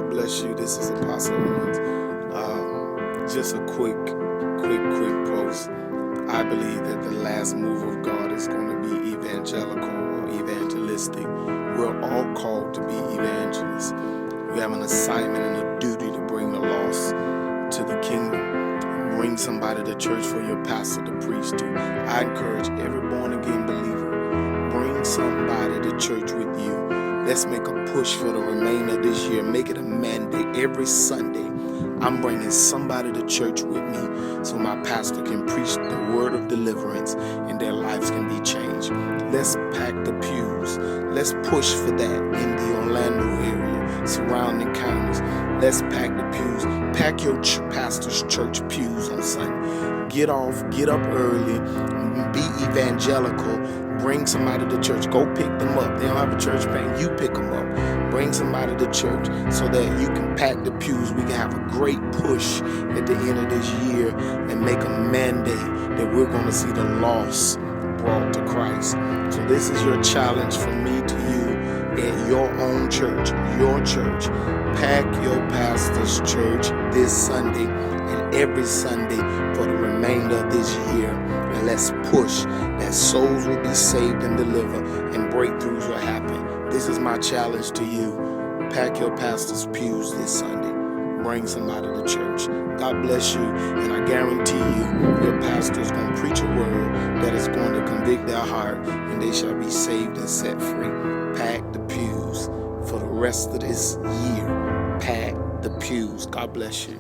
God bless you. This is Apostle Owens. Just a quick post. I believe that the last move of God is going to be evangelical or evangelistic. We're all called to be evangelists. We have an assignment and a duty to bring the lost to the kingdom. Bring somebody to church for your pastor to preach to. I encourage every born-again believer, bring somebody to church with you. Let's make a push for the remainder of this year. Make it a mandate. Every Sunday, I'm bringing somebody to church with me so my pastor can preach the word of deliverance and their lives can be changed. Let's pack the pews. Let's push for that in the Orlando area, surrounding counties. Let's pack the pews. Pack your pastor's church pews on Sunday. Get up early, be evangelical. Bring somebody to church. Go pick them up. They don't have a church van. You pick them up. Bring somebody to church so that you can pack the pews. We can have a great push at the end of this year and make a mandate that we're going to see the lost brought to Christ. So this is your challenge from me to you at your own church, your church. Pack your pastor's church this Sunday and every Sunday for the remainder of this year. And let's push that souls will be saved and delivered and breakthroughs will happen. This is my challenge to you. Pack your pastor's pews this Sunday. Bring somebody to church. God bless you, and I guarantee you, your pastor is going to preach a word that is going to convict their heart, and they shall be saved and set free. Pack the pews for the rest of this year. Pack the pews. God bless you.